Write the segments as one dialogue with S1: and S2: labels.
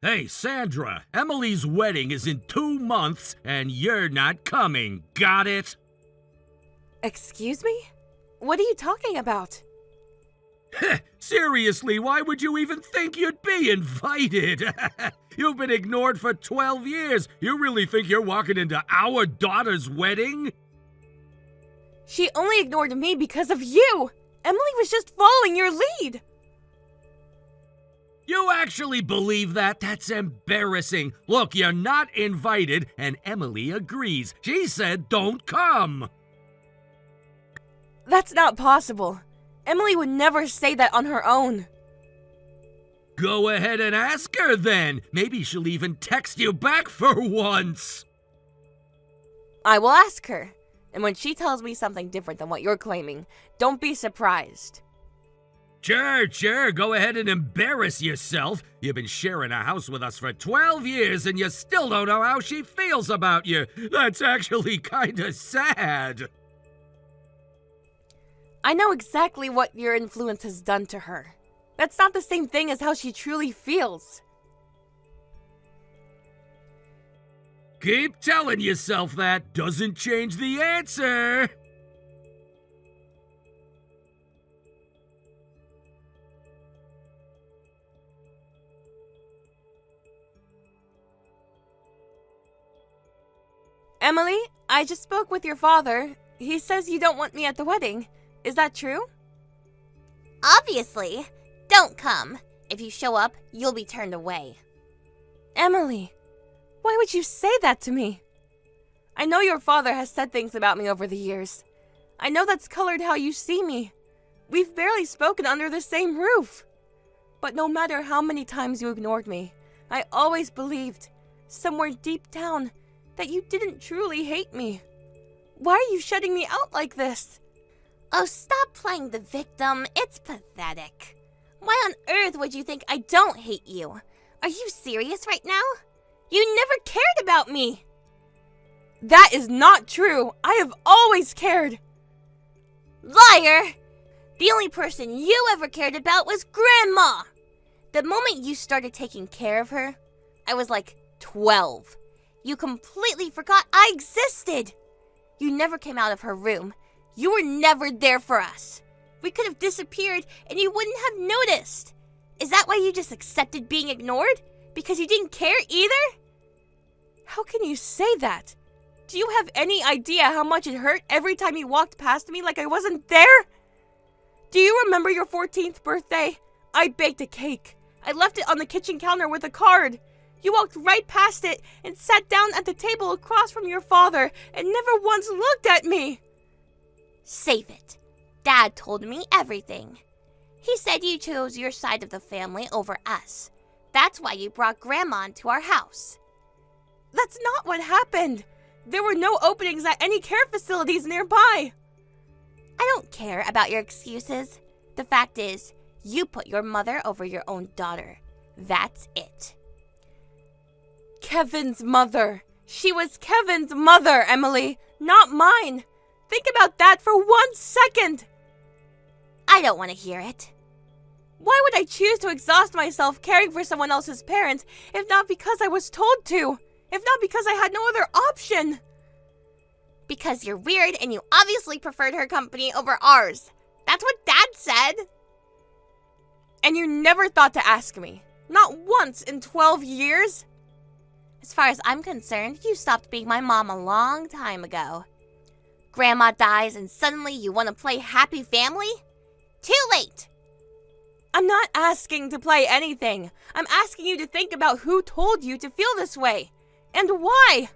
S1: Hey, Sandra, Emily's wedding is in 2 months, and you're not coming. Got it?
S2: Excuse me? What are you talking about?
S1: Seriously, why would you even think you'd be invited? You've been ignored for 12 years. You really think you're walking into our daughter's wedding?
S2: She only ignored me because of you! Emily was just following your lead!
S1: You actually believe that? That's embarrassing. Look, you're not invited, and Emily agrees. She said don't come.
S2: That's not possible. Emily would never say that on her own.
S1: Go ahead and ask her then. Maybe she'll even text you back for once.
S2: I will ask her. And when she tells me something different than what you're claiming, don't be surprised.
S1: Sure, go ahead and embarrass yourself. You've been sharing a house with us for 12 years and you still don't know how she feels about you. That's actually kinda sad.
S2: I know exactly what your influence has done to her. That's not the same thing as how she truly feels.
S1: Keep telling yourself that doesn't change the answer.
S2: Emily, I just spoke with your father. He says you don't want me at the wedding. Is that true?
S3: Obviously. Don't come. If you show up, you'll be turned away.
S2: Emily, why would you say that to me? I know your father has said things about me over the years. I know that's colored how you see me. We've barely spoken under the same roof. But no matter how many times you ignored me, I always believed, somewhere deep down, that you didn't truly hate me. Why are you shutting me out like this?
S3: Oh, stop playing the victim. It's pathetic. Why on earth would you think I don't hate you? Are you serious right now? You never cared about me.
S2: That is not true. I have always cared.
S3: Liar! The only person you ever cared about was Grandma. The moment you started taking care of her, I was like 12. You completely forgot I existed. You never came out of her room. You were never there for us. We could have disappeared and you wouldn't have noticed. Is that why you just accepted being ignored? Because you didn't care either?
S2: How can you say that? Do you have any idea how much it hurt every time you walked past me like I wasn't there? Do you remember your 14th birthday? I baked a cake. I left it on the kitchen counter with a card. You walked right past it and sat down at the table across from your father and never once looked at me.
S3: Save it. Dad told me everything. He said you chose your side of the family over us. That's why you brought Grandma into our house.
S2: That's not what happened. There were no openings at any care facilities nearby.
S3: I don't care about your excuses. The fact is, you put your mother over your own daughter. That's it.
S2: Kevin's mother. She was Kevin's mother, Emily, not mine. Think about that for 1 second.
S3: I don't want to hear it.
S2: Why would I choose to exhaust myself caring for someone else's parents if not because I was told to? If not because I had no other option?
S3: Because you're weird and you obviously preferred her company over ours. That's what Dad said.
S2: And you never thought to ask me. Not once in 12 years.
S3: As far as I'm concerned, you stopped being my mom a long time ago. Grandma dies and suddenly you want to play happy family? Too late!
S2: I'm not asking to play anything. I'm asking you to think about who told you to feel this way. And why?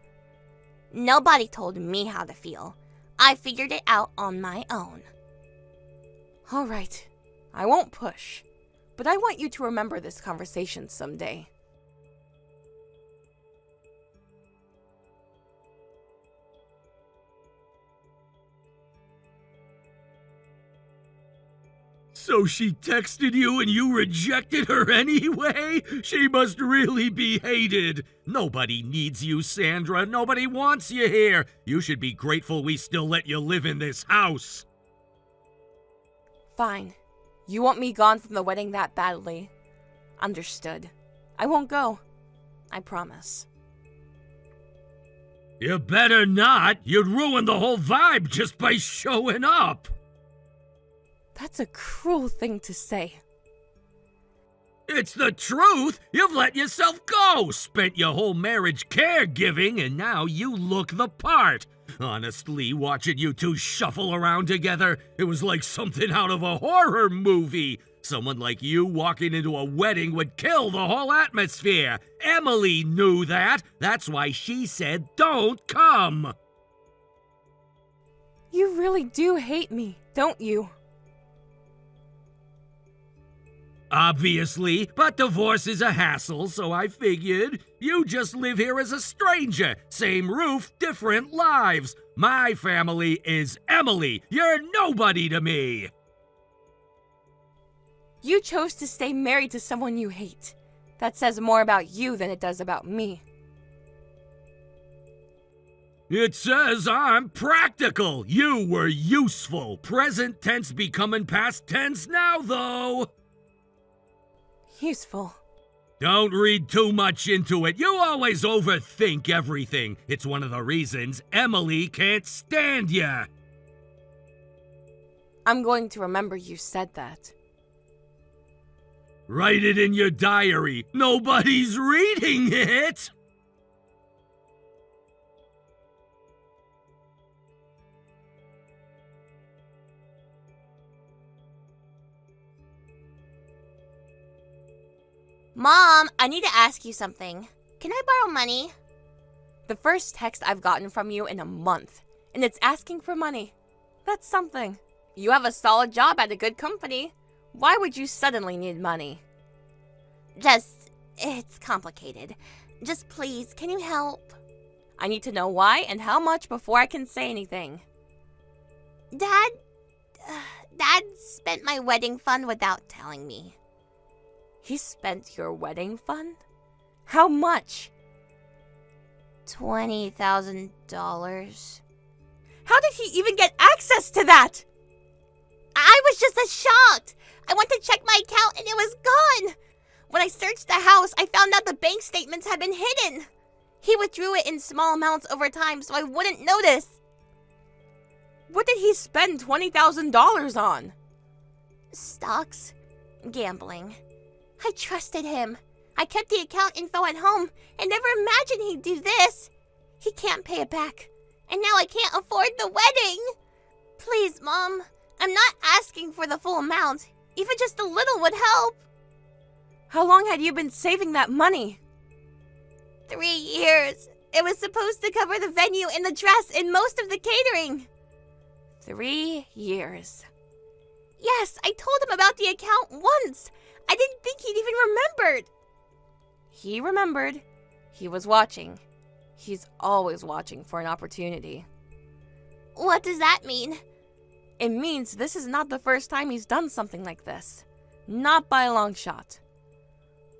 S3: Nobody told me how to feel. I figured it out on my own.
S2: All right. I won't push. But I want you to remember this conversation someday.
S1: So she texted you and you rejected her anyway? She must really be hated. Nobody needs you, Sandra. Nobody wants you here. You should be grateful we still let you live in this house.
S2: Fine. You want me gone from the wedding that badly. Understood. I won't go. I promise.
S1: You better not. You'd ruin the whole vibe just by showing up.
S2: That's a cruel thing to say.
S1: It's the truth. You've let yourself go. Spent your whole marriage caregiving, and now you look the part. Honestly, watching you two shuffle around together, it was like something out of a horror movie. Someone like you walking into a wedding would kill the whole atmosphere. Emily knew that. That's why she said, don't come.
S2: You really do hate me, don't you?
S1: Obviously, but divorce is a hassle, so I figured you just live here as a stranger. Same roof, different lives. My family is Emily. You're nobody to me.
S2: You chose to stay married to someone you hate. That says more about you than it does about me.
S1: It says I'm practical. You were useful. Present tense becoming past tense now, though.
S2: Useful.
S1: Don't read too much into it. You always overthink everything. It's one of the reasons Emily can't stand ya.
S2: I'm going to remember you said that.
S1: Write it in your diary. Nobody's reading it.
S3: Mom, I need to ask you something. Can I borrow money?
S2: The first text I've gotten from you in a month, and it's asking for money. That's something. You have a solid job at a good company. Why would you suddenly need money?
S3: It's complicated. Just please, can you help?
S2: I need to know why and how much before I can say anything.
S3: Dad spent my wedding fund without telling me.
S2: He spent your wedding fund? How much?
S3: $20,000.
S2: How did he even get access to that?
S3: I was just as shocked. I went to check my account and it was gone. When I searched the house, I found out the bank statements had been hidden. He withdrew it in small amounts over time so I wouldn't notice.
S2: What did he spend $20,000 on?
S3: Stocks. Gambling. I trusted him. I kept the account info at home and never imagined he'd do this. He can't pay it back. And now I can't afford the wedding. Please, Mom. I'm not asking for the full amount. Even just a little would help.
S2: How long had you been saving that money?
S3: 3 years. It was supposed to cover the venue and the dress and most of the catering.
S2: 3 years.
S3: Yes, I told him about the account once. I didn't think he'd even remembered.
S2: He remembered. He was watching. He's always watching for an opportunity.
S3: What does that mean?
S2: It means this is not the first time he's done something like this. Not by a long shot.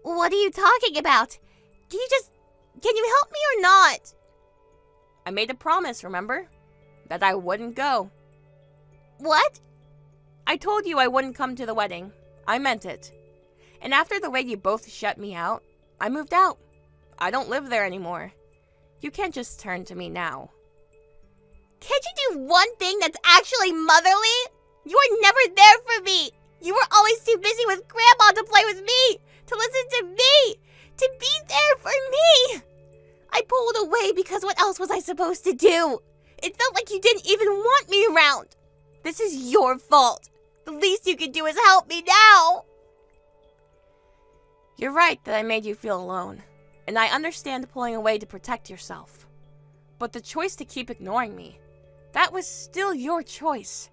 S3: What are you talking about? Can you help me or not?
S2: I made a promise, remember? That I wouldn't go.
S3: What?
S2: I told you I wouldn't come to the wedding. I meant it. And after the way you both shut me out, I moved out. I don't live there anymore. You can't just turn to me now.
S3: Can't you do one thing that's actually motherly? You were never there for me. You were always too busy with Grandma to play with me, to listen to me, to be there for me. I pulled away because what else was I supposed to do? It felt like you didn't even want me around. This is your fault. The least you can do is help me now.
S2: You're right that I made you feel alone, and I understand pulling away to protect yourself. But the choice to keep ignoring me, that was still your choice.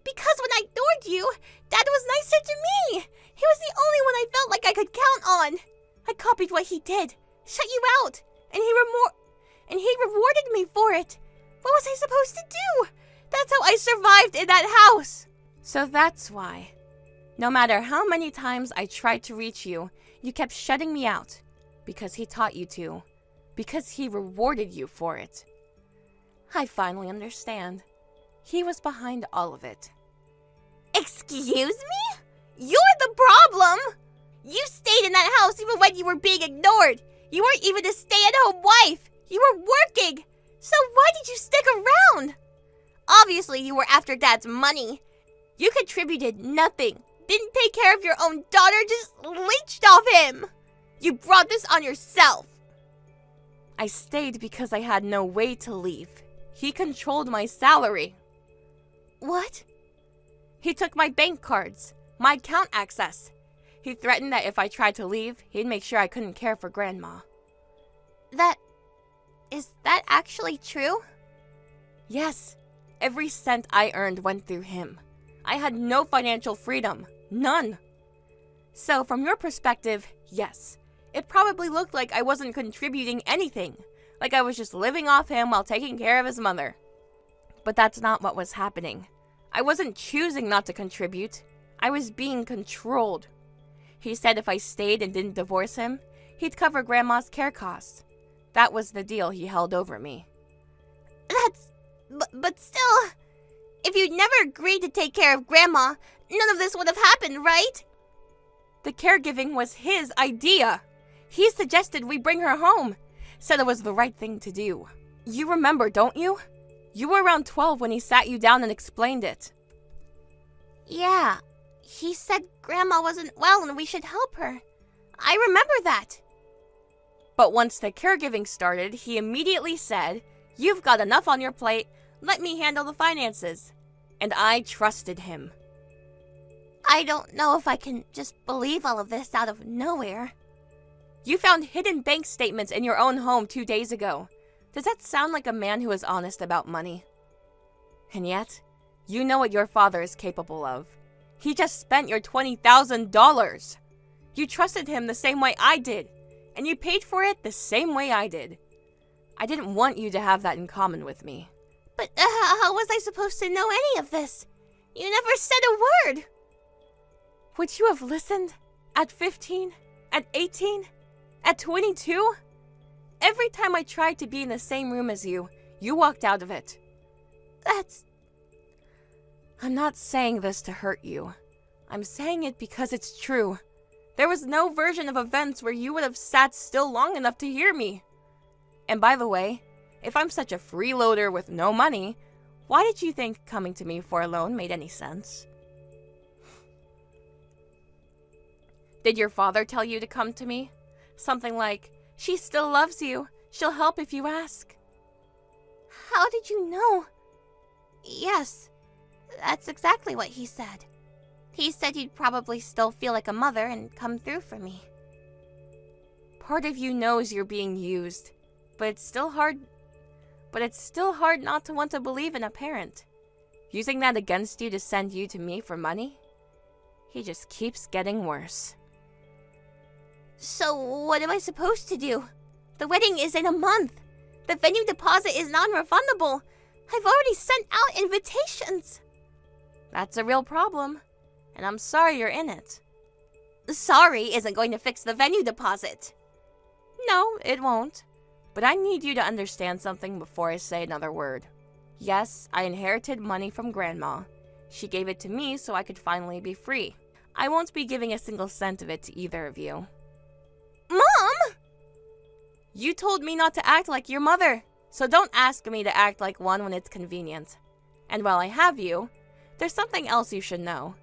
S3: Because when I ignored you, Dad was nicer to me. He was the only one I felt like I could count on. I copied what he did, shut you out, and he rewarded me for it. What was I supposed to do? That's how I survived in that house.
S2: So that's why. No matter how many times I tried to reach you, you kept shutting me out. Because he taught you to. Because he rewarded you for it. I finally understand. He was behind all of it.
S3: Excuse me? You're the problem! You stayed in that house even when you were being ignored. You weren't even a stay-at-home wife. You were working. So why did you stick around? Obviously, you were after Dad's money. You contributed nothing. Didn't take care of your own daughter, just leeched off him. You brought this on yourself.
S2: I stayed because I had no way to leave. He controlled my salary.
S3: What?
S2: He took my bank cards, my account access. He threatened that if I tried to leave, he'd make sure I couldn't care for Grandma.
S3: Is that actually true?
S2: Yes. Every cent I earned went through him. I had no financial freedom. None. So, from your perspective, yes. It probably looked like I wasn't contributing anything. Like I was just living off him while taking care of his mother. But that's not what was happening. I wasn't choosing not to contribute. I was being controlled. He said if I stayed and didn't divorce him, he'd cover Grandma's care costs. That was the deal he held over me.
S3: But still, if you'd never agreed to take care of Grandma, none of this would have happened, right?
S2: The caregiving was his idea. He suggested we bring her home. Said it was the right thing to do. You remember, don't you? You were around 12 when he sat you down and explained it.
S3: Yeah, he said Grandma wasn't well and we should help her. I remember that.
S2: But once the caregiving started, he immediately said, "You've got enough on your plate. Let me handle the finances." And I trusted him.
S3: I don't know if I can just believe all of this out of nowhere.
S2: You found hidden bank statements in your own home 2 days ago. Does that sound like a man who is honest about money? And yet, you know what your father is capable of. He just spent your $20,000. You trusted him the same way I did, and you paid for it the same way I did. I didn't want you to have that in common with me.
S3: But how was I supposed to know any of this? You never said a word.
S2: Would you have listened? At 15? At 18? At 22? Every time I tried to be in the same room as you, you walked out of it. I'm not saying this to hurt you. I'm saying it because it's true. There was no version of events where you would have sat still long enough to hear me. And by the way, if I'm such a freeloader with no money, why did you think coming to me for a loan made any sense? Did your father tell you to come to me? Something like, "She still loves you. She'll help if you ask."
S3: How did you know? Yes, that's exactly what he said. He said you'd probably still feel like a mother and come through for me.
S2: Part of you knows you're being used, but it's still hard not to want to believe in a parent. Using that against you to send you to me for money? He just keeps getting worse.
S3: So what am I supposed to do? The wedding is in a month. The venue deposit is non-refundable. I've already sent out invitations.
S2: That's a real problem, and I'm sorry you're in it.
S3: Sorry isn't going to fix the venue deposit.
S2: No, it won't. But I need you to understand something before I say another word. Yes, I inherited money from Grandma. She gave it to me so I could finally be free. I won't be giving a single cent of it to either of you.
S3: Mom!
S2: You told me not to act like your mother, so don't ask me to act like one when it's convenient. And while I have you, there's something else you should know.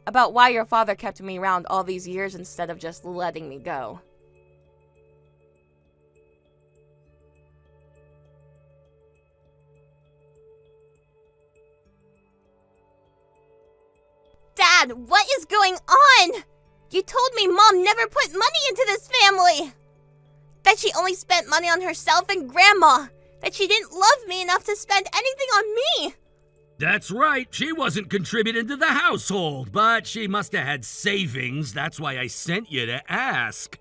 S2: About why your father kept me around all these years instead of just letting me go.
S3: Dad, what is going on? You told me Mom never put money into this family. That she only spent money on herself and Grandma. That she didn't love me enough to spend anything on me.
S1: That's right, she wasn't contributing to the household, but she must have had savings. That's why I sent you to ask.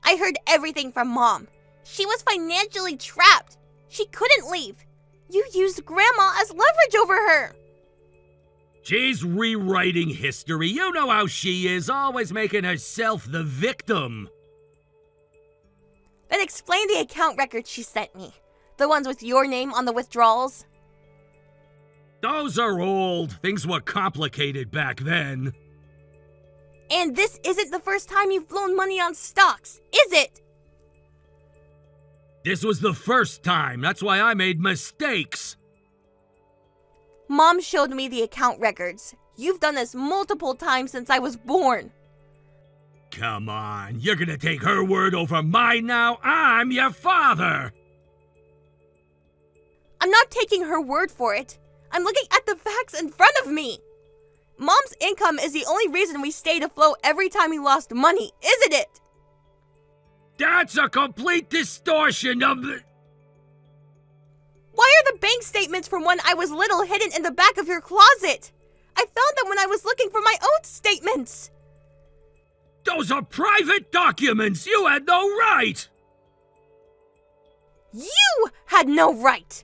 S3: I heard everything from Mom. She was financially trapped. She couldn't leave. You used Grandma as leverage over her.
S1: She's rewriting history. You know how she is, always making herself the victim.
S3: Then explain the account records she sent me. The ones with your name on the withdrawals.
S1: Those are old. Things were complicated back then.
S3: And this isn't the first time you've blown money on stocks, is it?
S1: This was the first time. That's why I made mistakes.
S3: Mom showed me the account records. You've done this multiple times since I was born.
S1: Come on, you're gonna take her word over mine now? I'm your father!
S3: I'm not taking her word for it. I'm looking at the facts in front of me. Mom's income is the only reason we stayed afloat every time we lost money, isn't it?
S1: That's a complete distortion of the...
S3: Why are the bank statements from when I was little hidden in the back of your closet? I found them when I was looking for my own statements.
S1: Those are private documents! You had no right!
S3: You had no right!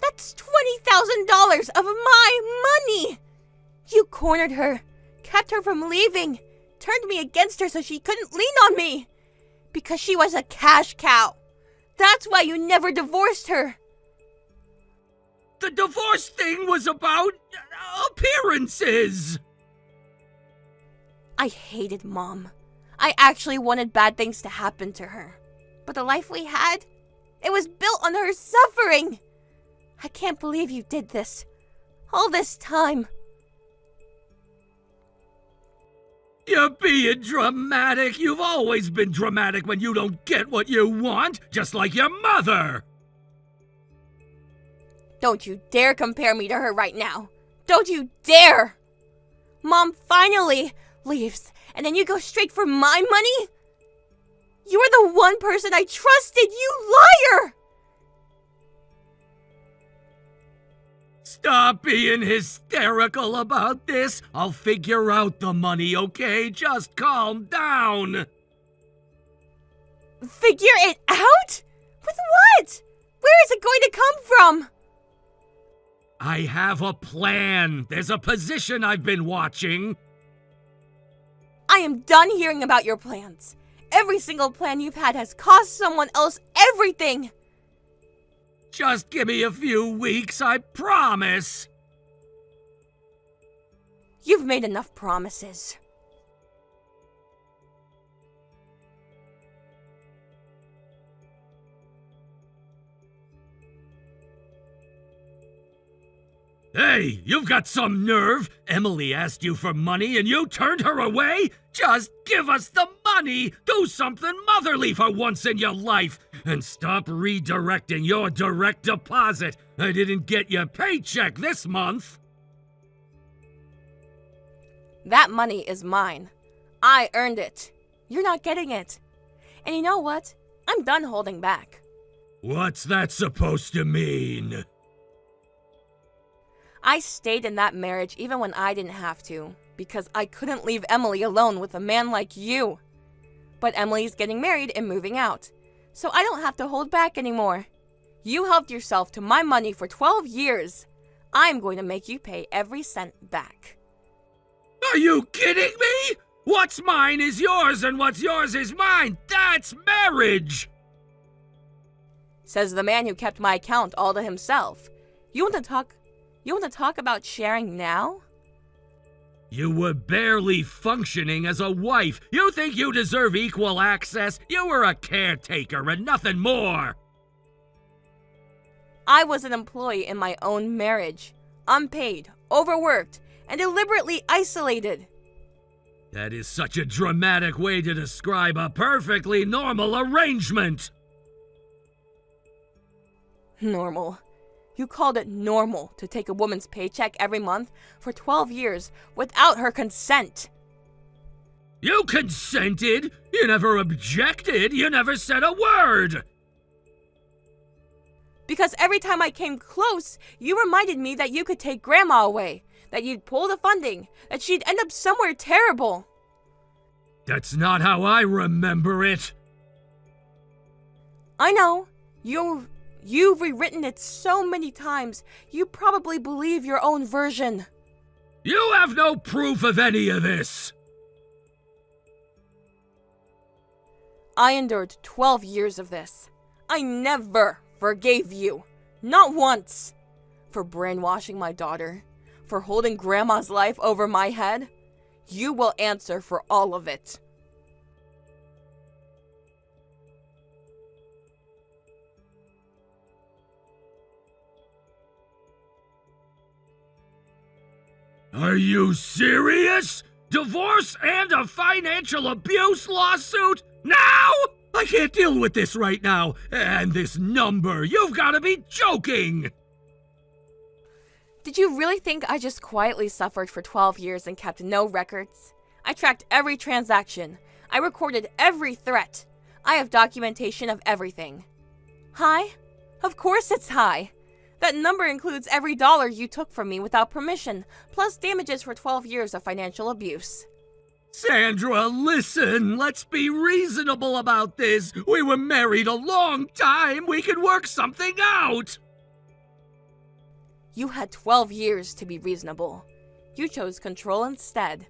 S3: That's $20,000 of my money! You cornered her, kept her from leaving, turned me against her so she couldn't lean on me. Because she was a cash cow. That's why you never divorced her.
S1: The divorce thing was about appearances!
S3: I hated Mom. I actually wanted bad things to happen to her. But the life we had, it was built on her suffering. I can't believe you did this. All this time.
S1: You're being dramatic. You've always been dramatic when you don't get what you want, just like your mother.
S3: Don't you dare compare me to her right now. Don't you dare! Mom finally leaves, and then you go straight for my money? You were the one person I trusted, you liar!
S1: Stop being hysterical about this. I'll figure out the money, okay? Just calm down.
S3: Figure it out? With what? Where is it going to come from?
S1: I have a plan. There's a position I've been watching.
S3: I am done hearing about your plans. Every single plan you've had has cost someone else everything.
S1: Just give me a few weeks, I promise.
S3: You've made enough promises.
S1: Hey, you've got some nerve. Emily asked you for money and you turned her away? Just give us the money. Do something motherly for once in your life. And stop redirecting your direct deposit. I didn't get your paycheck this month.
S2: That money is mine. I earned it. You're not getting it. And you know what? I'm done holding back.
S1: What's that supposed to mean?
S2: I stayed in that marriage even when I didn't have to, because I couldn't leave Emily alone with a man like you. But Emily's getting married and moving out, so I don't have to hold back anymore. You helped yourself to my money for 12 years. I'm going to make you pay every cent back.
S1: Are you kidding me? What's mine is yours and what's yours is mine. That's marriage!
S2: Says the man who kept my account all to himself. You want to talk about sharing now?
S1: You were barely functioning as a wife. You think you deserve equal access? You were a caretaker and nothing more.
S2: I was an employee in my own marriage, unpaid, overworked, and deliberately isolated.
S1: That is such a dramatic way to describe a perfectly normal arrangement.
S2: Normal. You called it normal to take a woman's paycheck every month for 12 years without her consent.
S1: You consented. You never objected. You never said a word.
S2: Because every time I came close, you reminded me that you could take Grandma away, that you'd pull the funding, that she'd end up somewhere terrible.
S1: That's not how I remember it.
S2: I know. You've rewritten it so many times, you probably believe your own version.
S1: You have no proof of any of this.
S2: I endured 12 years of this. I never forgave you. Not once. For brainwashing my daughter. For holding Grandma's life over my head. You will answer for all of it.
S1: Are you serious? Divorce and a financial abuse lawsuit? Now? I can't deal with this right now. And this number, you've got to be joking!
S2: Did you really think I just quietly suffered for 12 years and kept no records? I tracked every transaction. I recorded every threat. I have documentation of everything. High? Of course it's high. That number includes every dollar you took from me without permission, plus damages for 12 years of financial abuse.
S1: Sandra, listen, let's be reasonable about this. We were married a long time. We can work something out.
S2: You had 12 years to be reasonable. You chose control instead.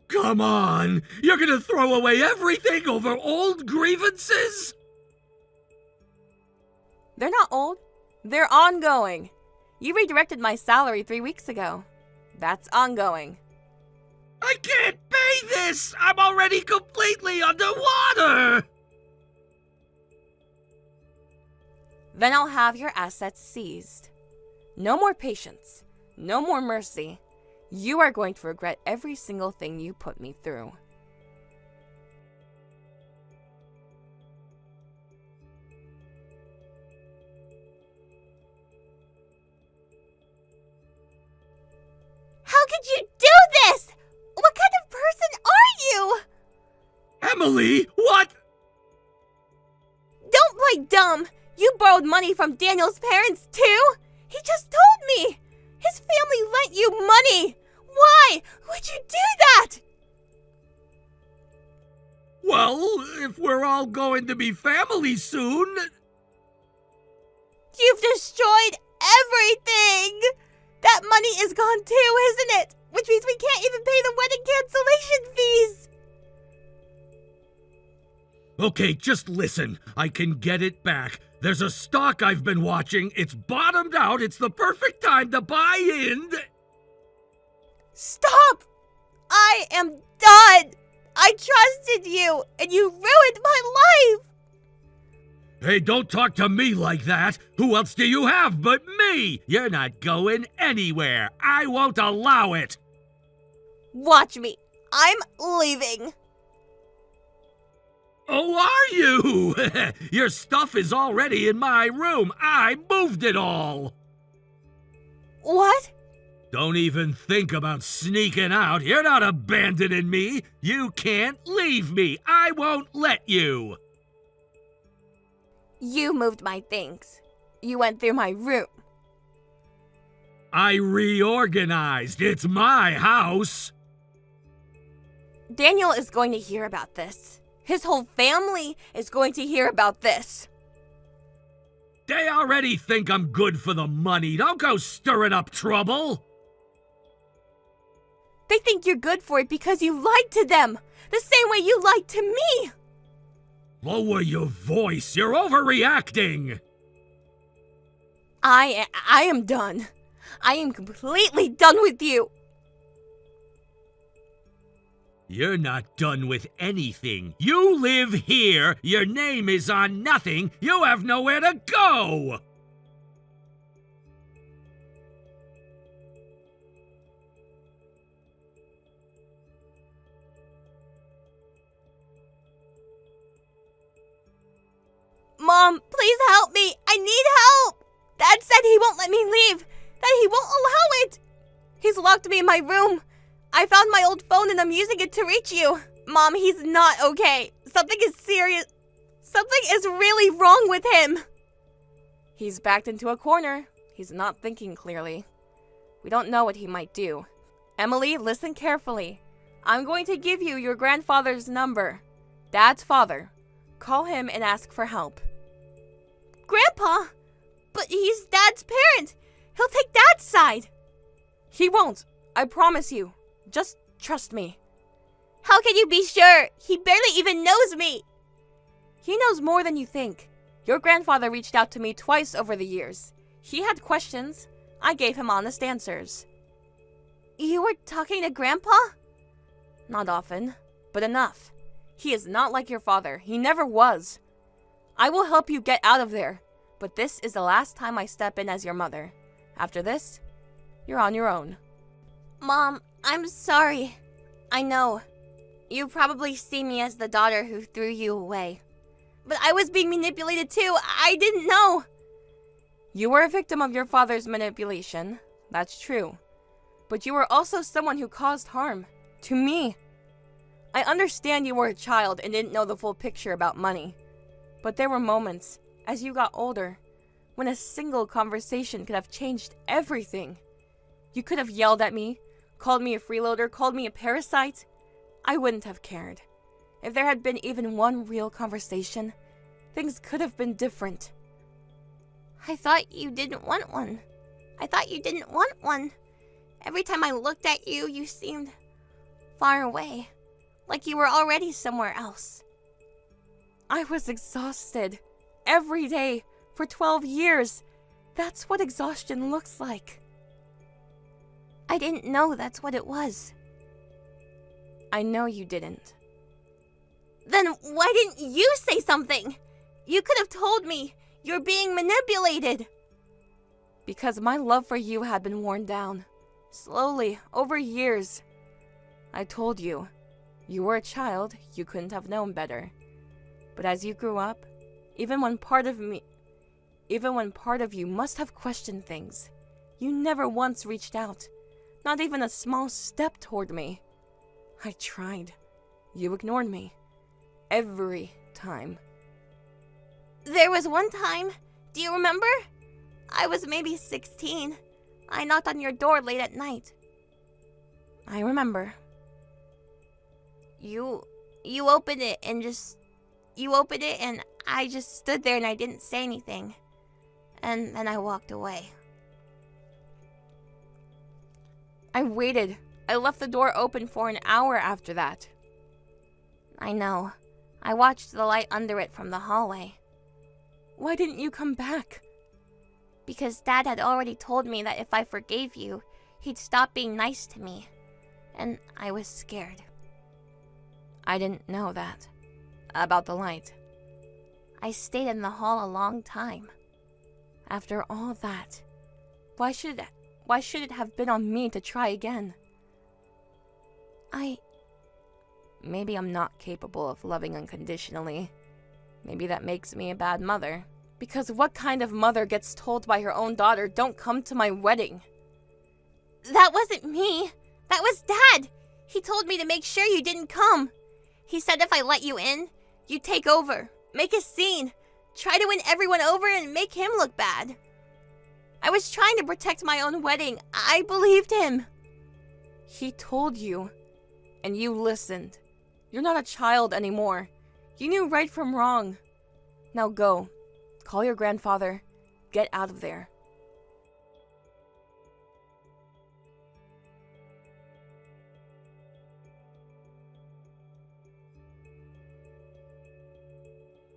S1: Come on, you're gonna throw away everything over old grievances?
S2: They're not old. They're ongoing. You redirected my salary 3 weeks ago. That's ongoing.
S1: I can't pay this! I'm already completely underwater!
S2: Then I'll have your assets seized. No more patience. No more mercy. You are going to regret every single thing you put me through.
S3: How could you do this? What kind of person are you?
S1: Emily, what?
S3: Don't play dumb. You borrowed money from Daniel's parents too? He just told me. His family lent you money. Why would you do that?
S1: Well, if we're all going to be family soon...
S3: You've destroyed everything. That money is gone too, isn't it? Which means we can't even pay the wedding cancellation fees.
S1: Okay, just listen. I can get it back. There's a stock I've been watching. It's bottomed out. It's the perfect time to buy in.
S3: Stop! I am done. I trusted you, and you ruined my life.
S1: Hey, don't talk to me like that. Who else do you have but me? You're not going anywhere. I won't allow it.
S3: Watch me. I'm leaving.
S1: Oh, are you? Your stuff is already in my room. I moved it all.
S3: What?
S1: Don't even think about sneaking out. You're not abandoning me. You can't leave me. I won't let you.
S2: You moved my things. You went through my room.
S1: I reorganized. It's my house.
S2: Daniel is going to hear about this. His whole family is going to hear about this.
S1: They already think I'm good for the money. Don't go stirring up trouble.
S2: They think you're good for it because you lied to them, the same way you lied to me.
S1: Lower your voice. You're overreacting.
S2: I am done. I am completely done with you.
S1: You're not done with anything. You live here. Your name is on nothing. You have nowhere to go.
S3: Mom, please help me. I need help. Dad said he won't let me leave. That he won't allow it.
S2: He's locked me in my room. I found my old phone and I'm using it to reach you. Mom, he's not okay. Something is serious. Something is really wrong with him. He's backed into a corner. He's not thinking clearly. We don't know what he might do. Emily, listen carefully. I'm going to give you your grandfather's number. Dad's father. Call him and ask for help.
S3: Grandpa? But he's Dad's parent. He'll take Dad's side.
S2: He won't. I promise you. Just trust me.
S3: How can you be sure? He barely even knows me.
S2: He knows more than you think. Your grandfather reached out to me twice over the years. He had questions. I gave him honest answers.
S3: You were talking to Grandpa?
S2: Not often, but enough. He is not like your father. He never was. I will help you get out of there, but this is the last time I step in as your mother. After this, you're on your own.
S3: Mom, I'm sorry. I know. You probably see me as the daughter who threw you away. But I was being manipulated too. I didn't know.
S2: You were a victim of your father's manipulation. That's true. But you were also someone who caused harm. To me. I understand you were a child and didn't know the full picture about money. But there were moments, as you got older, when a single conversation could have changed everything. You could have yelled at me, called me a freeloader, called me a parasite. I wouldn't have cared. If there had been even one real conversation, things could have been different.
S3: I thought you didn't want one. Every time I looked at you, you seemed far away, like you were already somewhere else.
S2: I was exhausted. Every day, for 12 years. That's what exhaustion looks like.
S3: I didn't know that's what it was.
S2: I know you didn't.
S3: Then why didn't you say something? You could have told me. You're being manipulated.
S2: Because my love for you had been worn down. Slowly, over years. I told you. You were a child, you couldn't have known better. But as you grew up, even when part of you must have questioned things, you never once reached out. Not even a small step toward me. I tried. You ignored me. Every time.
S3: There was one time, do you remember? I was maybe 16. I knocked on your door late at night.
S2: I remember.
S3: You opened it and I just stood there and I didn't say anything. And then I walked away.
S2: I waited. I left the door open for an hour after that.
S3: I know. I watched the light under it from the hallway.
S2: Why didn't you come back?
S3: Because Dad had already told me that if I forgave you, he'd stop being nice to me. And I was scared.
S2: I didn't know that. About the light.
S3: I stayed in the hall a long time.
S2: After all that, why should it have been on me to try again? Maybe I'm not capable of loving unconditionally. Maybe that makes me a bad mother. Because what kind of mother gets told by her own daughter, don't come to my wedding?
S3: That wasn't me. That was Dad. He told me to make sure you didn't come. He said if I let you in, you'd take over, make a scene, try to win everyone over and make him look bad. I was trying to protect my own wedding. I believed him.
S2: He told you, and you listened. You're not a child anymore. You knew right from wrong. Now go. Call your grandfather. Get out of there.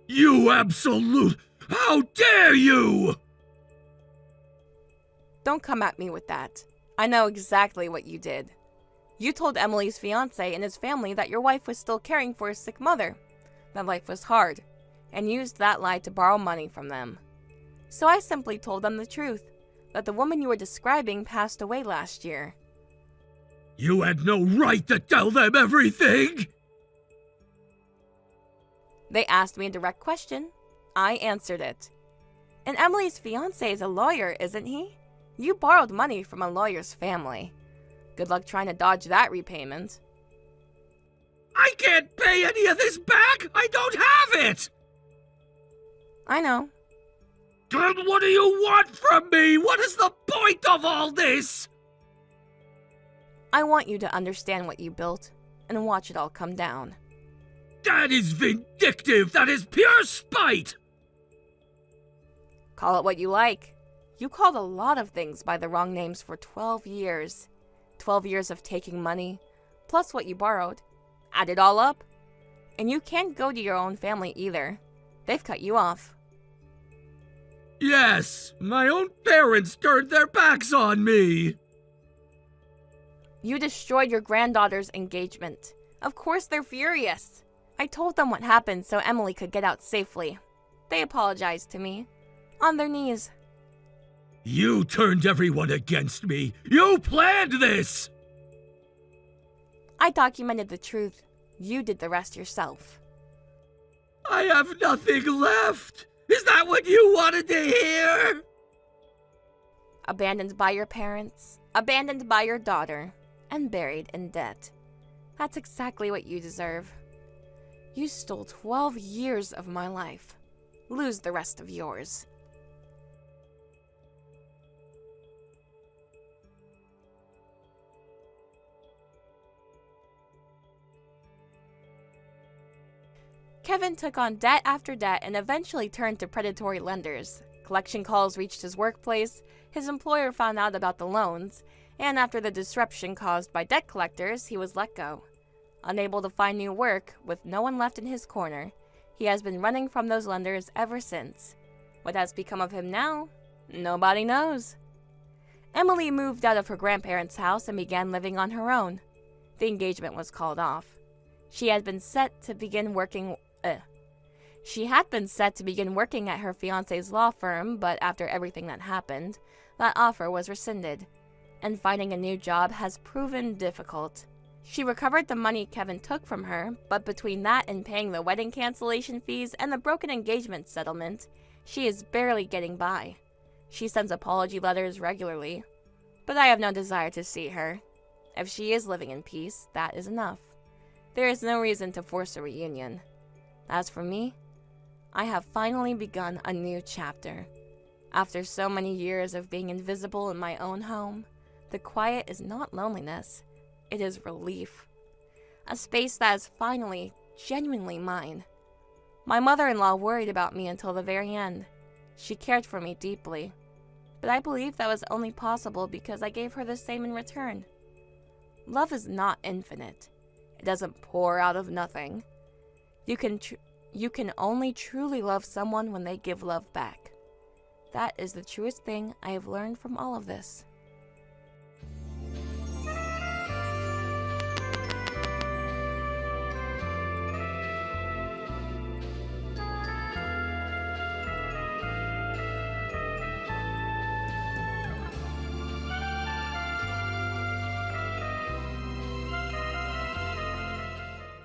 S1: You absolute! How dare you!
S2: Don't come at me with that. I know exactly what you did. You told Emily's fiancé and his family that your wife was still caring for his sick mother, that life was hard, and used that lie to borrow money from them. So I simply told them the truth, that the woman you were describing passed away last year.
S1: You had no right to tell them everything!
S2: They asked me a direct question. I answered it. And Emily's fiancé is a lawyer, isn't he? You borrowed money from a lawyer's family. Good luck trying to dodge that repayment.
S1: I can't pay any of this back! I don't have it!
S2: I know.
S1: Then what do you want from me? What is the point of all this?
S2: I want you to understand what you built and watch it all come down.
S1: That is vindictive! That is pure spite!
S2: Call it what you like. You called a lot of things by the wrong names for 12 years. 12 years of taking money, plus what you borrowed. Add it all up, and you can't go to your own family either. They've cut you off.
S1: Yes, my own parents turned their backs on me.
S2: You destroyed your granddaughter's engagement. Of course they're furious. I told them what happened so Emily could get out safely. They apologized to me. On their knees.
S1: You turned everyone against me. You planned this!
S2: I documented the truth. You did the rest yourself.
S1: I have nothing left. Is that what you wanted to hear?
S2: Abandoned by your parents, abandoned by your daughter, and buried in debt. That's exactly what you deserve. You stole 12 years of my life. Lose the rest of yours. Kevin took on debt after debt and eventually turned to predatory lenders. Collection calls reached his workplace, his employer found out about the loans, and after the disruption caused by debt collectors, he was let go. Unable to find new work, with no one left in his corner, he has been running from those lenders ever since. What has become of him now? Nobody knows. Emily moved out of her grandparents' house and began living on her own. The engagement was called off. She had been set to begin working at her fiancé's law firm, but after everything that happened, that offer was rescinded, and finding a new job has proven difficult. She recovered the money Kevin took from her, but between that and paying the wedding cancellation fees and the broken engagement settlement, she is barely getting by. She sends apology letters regularly, but I have no desire to see her. If she is living in peace, that is enough. There is no reason to force a reunion. As for me, I have finally begun a new chapter. After so many years of being invisible in my own home, the quiet is not loneliness, it is relief. A space that is finally, genuinely mine. My mother-in-law worried about me until the very end. She cared for me deeply, but I believe that was only possible because I gave her the same in return. Love is not infinite. It doesn't pour out of nothing. You can only truly love someone when they give love back. That is the truest thing I have learned from all of this.